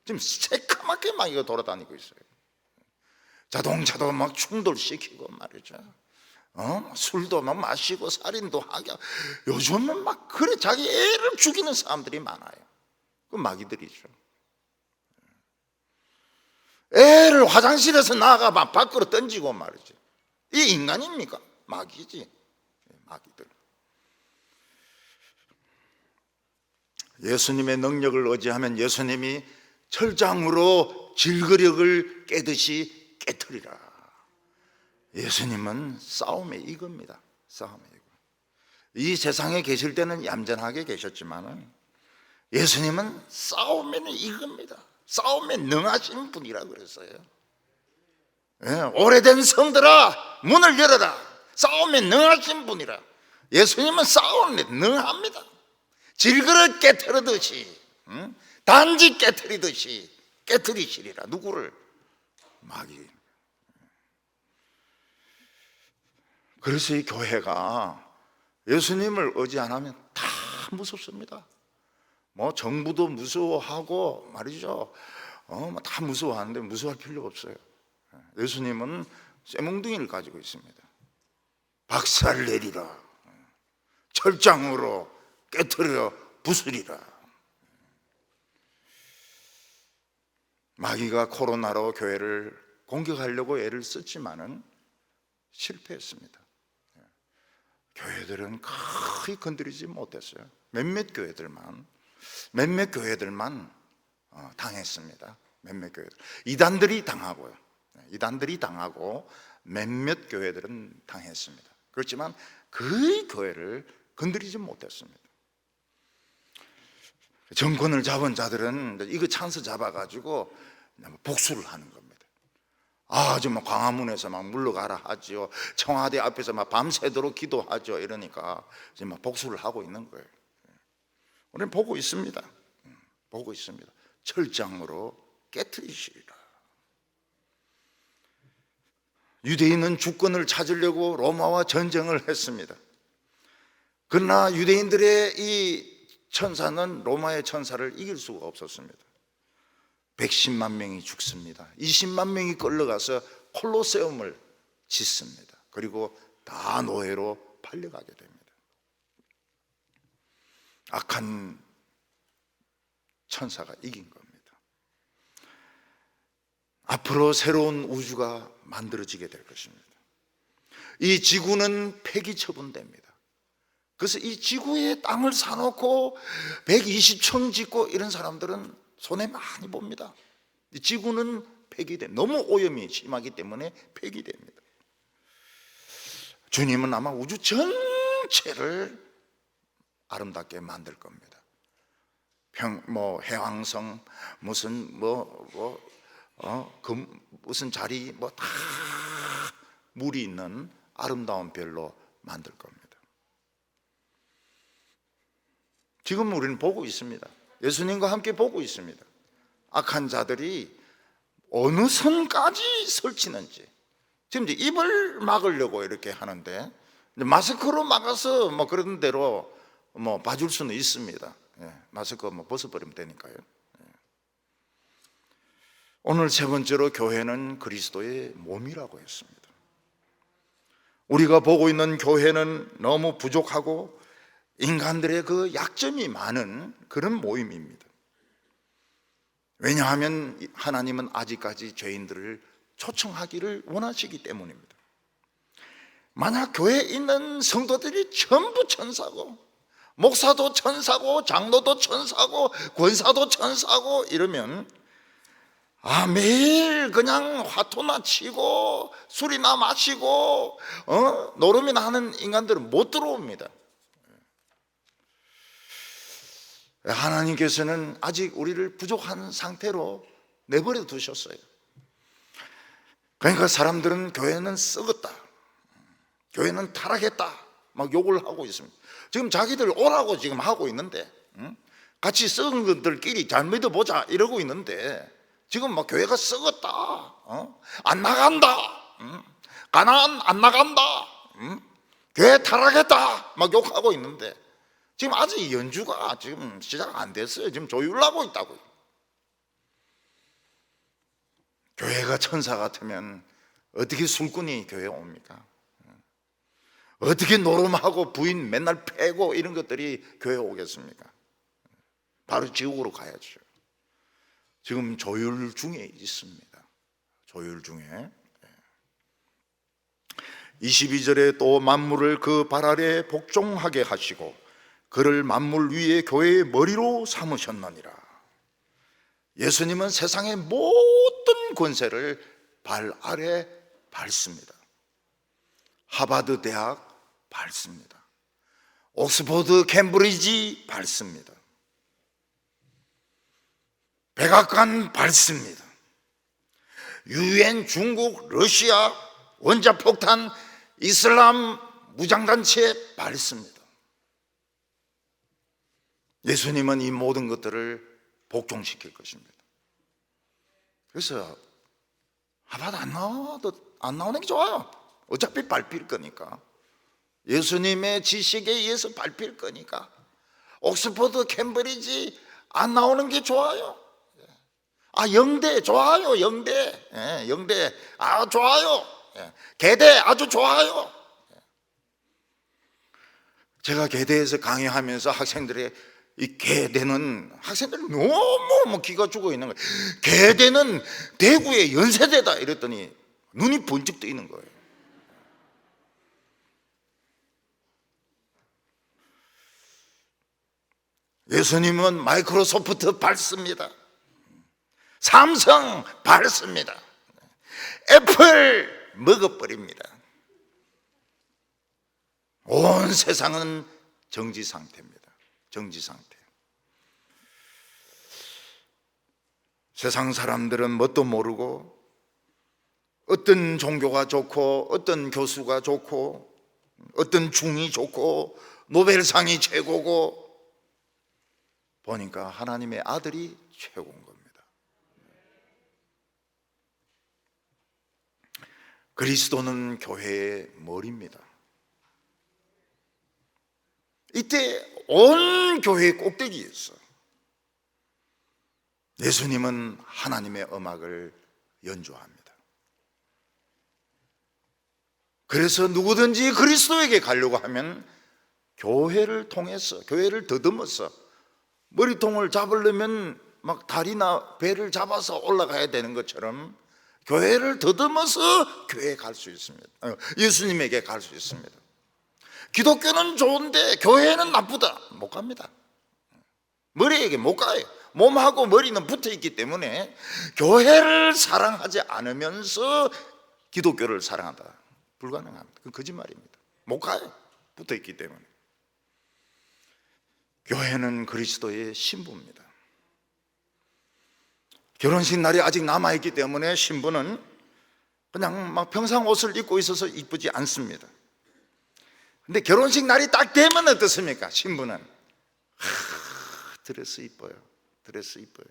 지금 새까맣게 마귀가 돌아다니고 있어요. 자동차도 막 충돌시키고 말이죠. 술도 막 마시고 살인도 하게. 요즘은 막 그래 자기 애를 죽이는 사람들이 많아요. 그 마귀들이죠. 애를 화장실에서 나가 막 밖으로 던지고 말이죠. 이게 인간입니까? 마귀지. 마귀들. 예수님의 능력을 의지하면 예수님이 철장으로 질거력을 깨듯이 깨트리라. 예수님은 싸움의 이겁니다. 싸움의 이거. 이 세상에 계실 때는 얌전하게 계셨지만 예수님은 싸움에는 이겁니다. 싸움에 능하신 분이라 그랬어요. 오래된 성들아 문을 열어라. 싸움에 능하신 분이라. 예수님은 싸움에 능합니다. 질그릇 깨트리듯이, 단지 깨트리듯이 깨트리시리라. 누구를? 마귀. 그래서 이 교회가 예수님을 의지 안 하면 다 무섭습니다. 뭐 정부도 무서워하고 말이죠. 다 무서워하는데 무서워할 필요가 없어요. 예수님은 쇠몽둥이를 가지고 있습니다. 박살 내리라. 철장으로 깨트려 부수리라. 마귀가 코로나로 교회를 공격하려고 애를 썼지만은 실패했습니다. 교회들은 거의 건드리지 못했어요. 몇몇 교회들만 당했습니다. 몇몇 교회들. 이단들이 당하고요. 이단들이 당하고 몇몇 교회들은 당했습니다. 그렇지만 거의 교회를 건드리지 못했습니다. 정권을 잡은 자들은 이거 찬스 잡아가지고 복수를 하는 겁니다. 아주 막 광화문에서 막 물러가라 하지요. 청와대 앞에서 막 밤새도록 기도하죠. 이러니까 이제 막 복수를 하고 있는 거예요. 우리는 보고 있습니다. 보고 있습니다. 철장으로 깨트리시리라. 유대인은 주권을 찾으려고 로마와 전쟁을 했습니다. 그러나 유대인들의 이 천사는 로마의 천사를 이길 수가 없었습니다. 110만 명이 죽습니다. 20만 명이 끌려가서 콜로세움을 짓습니다. 그리고 다 노예로 팔려가게 됩니다. 악한 천사가 이긴 겁니다. 앞으로 새로운 우주가 만들어지게 될 것입니다. 이 지구는 폐기 처분됩니다. 그래서 이 지구에 땅을 사놓고 120층 짓고 이런 사람들은 손해 많이 봅니다. 이 지구는 폐기됩니다. 너무 오염이 심하기 때문에 폐기됩니다. 주님은 아마 우주 전체를 아름답게 만들 겁니다. 해왕성 무슨 무슨 자리 다 물이 있는 아름다운 별로 만들 겁니다. 지금 우리는 보고 있습니다. 예수님과 함께 보고 있습니다. 악한 자들이 어느 선까지 설치는지. 지금 이제 입을 막으려고 이렇게 하는데 마스크로 막아서 그런 대로 봐줄 수는 있습니다. 마스크 벗어버리면 되니까요. 오늘 세 번째로 교회는 그리스도의 몸이라고 했습니다. 우리가 보고 있는 교회는 너무 부족하고 인간들의 그 약점이 많은 그런 모임입니다. 왜냐하면 하나님은 아직까지 죄인들을 초청하기를 원하시기 때문입니다. 만약 교회에 있는 성도들이 전부 천사고 목사도 천사고 장로도 천사고 권사도 천사고 이러면 매일 그냥 화투나 치고 술이나 마시고 노름이나 하는 인간들은 못 들어옵니다. 하나님께서는 아직 우리를 부족한 상태로 내버려 두셨어요. 그러니까 사람들은 교회는 썩었다, 교회는 타락했다 막 욕을 하고 있습니다. 지금 자기들 오라고 지금 하고 있는데 같이 썩은 것들끼리 잘 믿어보자 이러고 있는데 지금 교회가 썩었다, 안 나간다, 가나안 안 나간다, 교회 타락했다 막 욕하고 있는데 지금 아직 연주가 지금 시작 안 됐어요. 지금 조율하고 있다고요. 교회가 천사 같으면 어떻게 술꾼이 교회에 옵니까? 어떻게 노름하고 부인 맨날 패고 이런 것들이 교회에 오겠습니까? 바로 지옥으로 가야죠. 지금 조율 중에 있습니다. 조율 중에 22절에 또 만물을 그 발 아래 복종하게 하시고 그를 만물 위에 교회의 머리로 삼으셨느니라. 예수님은 세상의 모든 권세를 발 아래 밟습니다. 하버드 대학 밟습니다. 옥스퍼드 캠브리지 밟습니다. 백악관 밟습니다. 유엔, 중국, 러시아, 원자폭탄, 이슬람 무장단체 밟습니다. 예수님은 이 모든 것들을 복종시킬 것입니다. 그래서 하버드 안 나오는 게 좋아요. 어차피 밟힐 거니까. 예수님의 지식에 의해서 밟힐 거니까. 옥스퍼드, 캠브리지 안 나오는 게 좋아요. 영대 좋아요. 영대, 영대 좋아요. 계대 아주 좋아요. 제가 계대에서 강의하면서 학생들의 이 계대는 학생들이 너무 기가 죽어 있는 거예요. 계대는 대구의 연세대다 이랬더니 눈이 번쩍 뜨이는 거예요. 예수님은 마이크로소프트 밟습니다. 삼성 밟습니다. 애플 먹어버립니다. 온 세상은 정지 상태입니다. 정지 상태. 세상 사람들은 뭣도 모르고 어떤 종교가 좋고 어떤 교수가 좋고 어떤 중이 좋고 노벨상이 최고고, 보니까 하나님의 아들이 최고인 겁니다. 그리스도는 교회의 머리입니다. 이때 온 교회의 꼭대기였어. 예수님은 하나님의 음악을 연주합니다. 그래서 누구든지 그리스도에게 가려고 하면 교회를 통해서, 교회를 더듬어서, 머리통을 잡으려면 막 다리나 배를 잡아서 올라가야 되는 것처럼 교회를 더듬어서 교회에 갈 수 있습니다. 예수님에게 갈 수 있습니다. 기독교는 좋은데 교회는 나쁘다, 못 갑니다. 머리에게 못 가요. 몸하고 머리는 붙어 있기 때문에 교회를 사랑하지 않으면서 기독교를 사랑한다, 불가능합니다. 그건 거짓말입니다. 못 가요. 붙어 있기 때문에. 교회는 그리스도의 신부입니다. 결혼식 날이 아직 남아있기 때문에 신부는 그냥 막 평상 옷을 입고 있어서 이쁘지 않습니다. 근데 결혼식 날이 딱 되면 어떻습니까? 신부는 드레스 이뻐요. 드레스 이뻐요.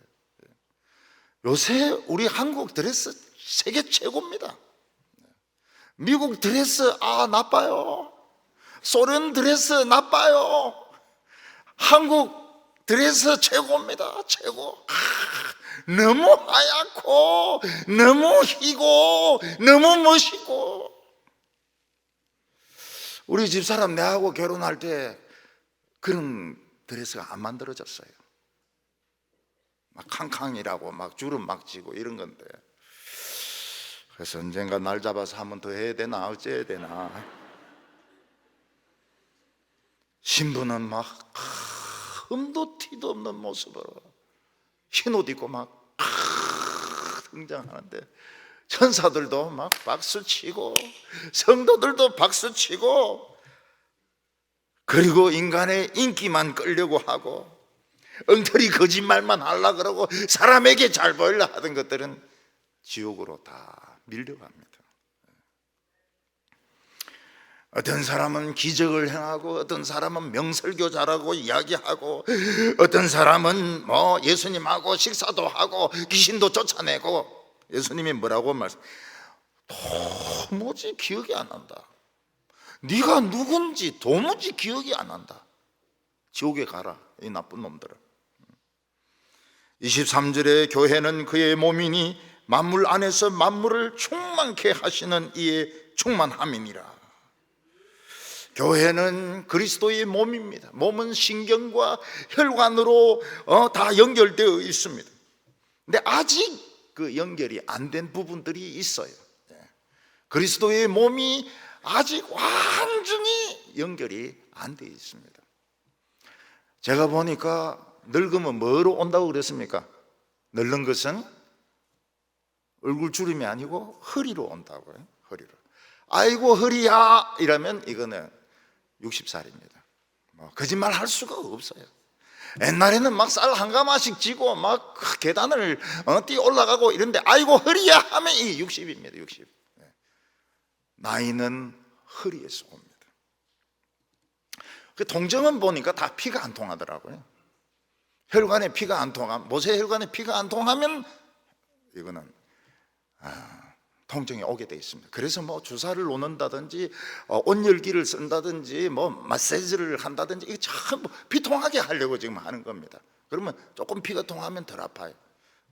요새 우리 한국 드레스 세계 최고입니다. 미국 드레스 나빠요. 소련 드레스 나빠요. 한국 드레스 최고입니다. 최고. 너무 하얗고 너무 희고 너무 멋있고. 우리 집사람 내하고 결혼할 때 그런 드레스가 안 만들어졌어요. 막 캉캉이라고 막 주름 막 지고 이런 건데, 그래서 언젠가 날 잡아서 한 번 더 해야 되나 어째야 되나. 신부는 막 흠도 티도 없는 모습으로 흰옷 입고 막 등장하는데, 천사들도 막 박수치고 성도들도 박수치고, 그리고 인간의 인기만 끌려고 하고 엉터리 거짓말만 하려고 그러고 사람에게 잘 보이려 하던 것들은 지옥으로 다 밀려갑니다. 어떤 사람은 기적을 행하고, 어떤 사람은 명설교 잘하고 이야기하고, 어떤 사람은 뭐 예수님하고 식사도 하고 귀신도 쫓아내고. 예수님이 뭐라고 말씀? 도무지 기억이 안 난다. 네가 누군지 도무지 기억이 안 난다. 지옥에 가라, 이 나쁜 놈들아. 23절에 교회는 그의 몸이니 만물 안에서 만물을 충만케 하시는 이의 충만함이니라. 교회는 그리스도의 몸입니다. 몸은 신경과 혈관으로 다 연결되어 있습니다. 근데 아직 그 연결이 안 된 부분들이 있어요. 그리스도의 몸이 아직 완전히 연결이 안 되어 있습니다. 제가 보니까 늙으면 뭐로 온다고 그랬습니까? 늙는 것은 얼굴 주름이 아니고 허리로 온다고요. 허리로. 아이고 허리야 이러면 이거는 60살입니다. 거짓말 할 수가 없어요. 옛날에는 막 쌀 한 가마씩 쥐고 막 계단을 뛰어 올라가고 이런데 아이고 허리야 하면 이 60입니다. 60. 나이는 허리에서 옵니다. 그 동정은 보니까 다 피가 안 통하더라고요. 혈관에 피가 안 통하면, 모세 혈관에 피가 안 통하면 이거는 통증이 오게 돼 있습니다. 그래서 뭐 주사를 놓는다든지 온열기를 쓴다든지 뭐 마사지를 한다든지 이게 전부 피통하게 하려고 지금 하는 겁니다. 그러면 조금 피가 통하면 덜 아파요.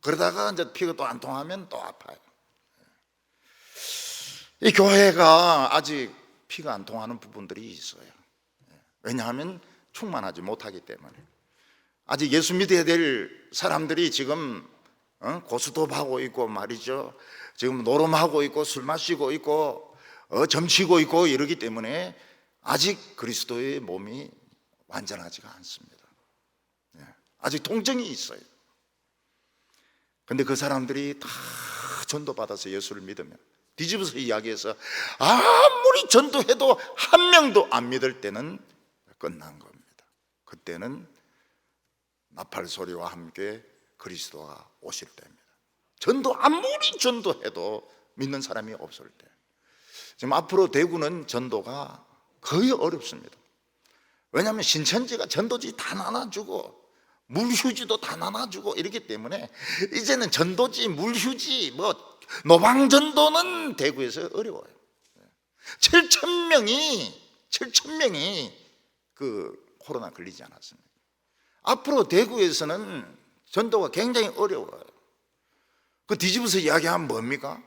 그러다가 이제 피가 또 안 통하면 또 아파요. 이 교회가 아직 피가 안 통하는 부분들이 있어요. 왜냐하면 충만하지 못하기 때문에. 아직 예수 믿어야 될 사람들이 지금 고스톱하고 있고 말이죠. 지금 노름하고 있고 술 마시고 있고 점치고 있고 이러기 때문에 아직 그리스도의 몸이 완전하지가 않습니다. 아직 통증이 있어요. 근데 그 사람들이 다 전도받아서 예수를 믿으면, 뒤집어서 이야기해서 아무리 전도해도 한 명도 안 믿을 때는 끝난 겁니다. 그때는 나팔 소리와 함께 그리스도가 오실 때입니다. 아무리 전도해도 믿는 사람이 없을 때, 지금 앞으로 대구는 전도가 거의 어렵습니다. 왜냐하면 신천지가 전도지 다 나눠주고 물휴지도 다 나눠주고 이렇기 때문에 이제는 전도지, 물휴지, 노방전도는 대구에서 어려워요. 7,000명이 그 코로나 걸리지 않았습니다. 앞으로 대구에서는 전도가 굉장히 어려워요. 그 뒤집어서 이야기하면 뭡니까?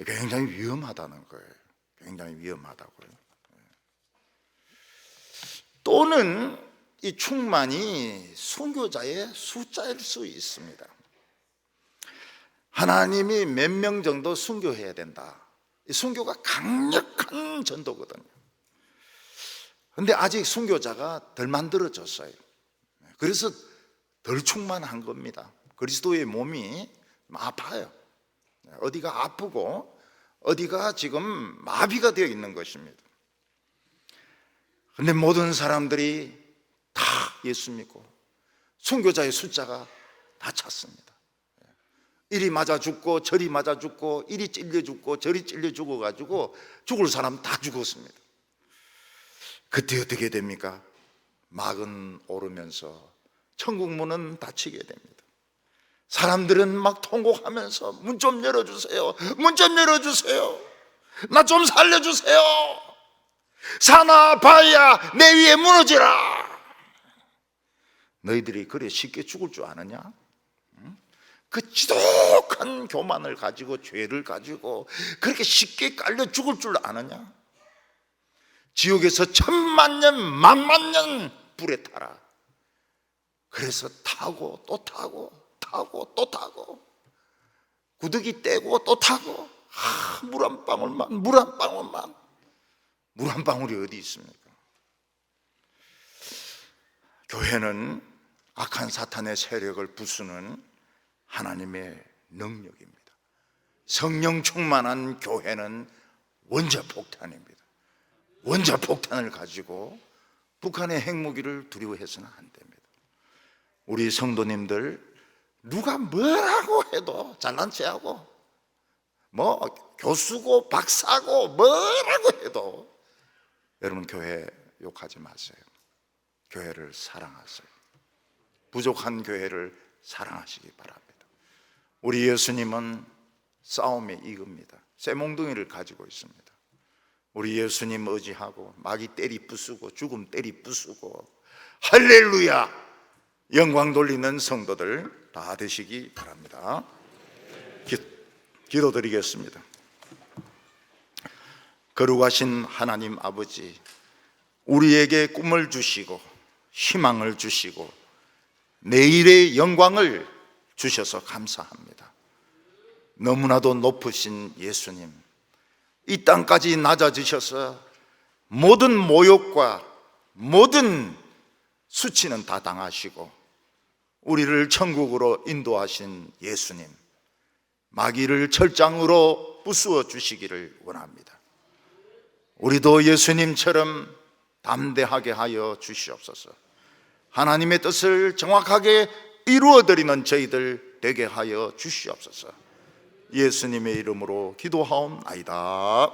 굉장히 위험하다는 거예요. 굉장히 위험하다고요. 또는 이 충만이 순교자의 숫자일 수 있습니다. 하나님이 몇 명 정도 순교해야 된다. 이 순교가 강력한 전도거든요. 그런데 아직 순교자가 덜 만들어졌어요. 그래서 덜 충만한 겁니다. 그리스도의 몸이 아파요. 어디가 아프고 어디가 지금 마비가 되어 있는 것입니다. 그런데 모든 사람들이 다 예수 믿고 순교자의 숫자가 다 찼습니다. 이리 맞아 죽고 저리 맞아 죽고, 이리 찔려 죽고 저리 찔려 죽어가지고 죽을 사람 다 죽었습니다. 그때 어떻게 됩니까? 막은 오르면서 천국 문은 닫히게 됩니다. 사람들은 막 통곡하면서 문 좀 열어주세요, 문 좀 열어주세요, 나 좀 살려주세요, 사나 바야 내 위에 무너지라. 너희들이 그래 쉽게 죽을 줄 아느냐? 그 지독한 교만을 가지고, 죄를 가지고 그렇게 쉽게 깔려 죽을 줄 아느냐? 지옥에서 10,000년 만만년 불에 타라. 그래서 타고 또 타고 타고 또 타고 구더기 떼고 또 타고, 물 한 방울만, 물 한 방울만. 물 한 방울이 어디 있습니까? 교회는 악한 사탄의 세력을 부수는 하나님의 능력입니다. 성령 충만한 교회는 원자폭탄입니다. 원자폭탄을 가지고 북한의 핵무기를 두려워해서는 안 됩니다. 우리 성도님들, 누가 뭐라고 해도 잘난 체하고 교수고 박사고 뭐라고 해도 여러분 교회 욕하지 마세요. 교회를 사랑하세요. 부족한 교회를 사랑하시기 바랍니다. 우리 예수님은 싸움에 이깁니다. 쇠몽둥이를 가지고 있습니다. 우리 예수님 의지하고 마귀 때리 부수고 죽음 때리 부수고 할렐루야 영광 돌리는 성도들 다 되시기 바랍니다. 기도드리겠습니다. 거룩하신 하나님 아버지, 우리에게 꿈을 주시고 희망을 주시고 내일의 영광을 주셔서 감사합니다. 너무나도 높으신 예수님, 이 땅까지 낮아지셔서 모든 모욕과 모든 수치는 다 당하시고 우리를 천국으로 인도하신 예수님, 마귀를 철장으로 부수어 주시기를 원합니다. 우리도 예수님처럼 담대하게 하여 주시옵소서. 하나님의 뜻을 정확하게 이루어드리는 저희들 되게 하여 주시옵소서. 예수님의 이름으로 기도하옵나이다.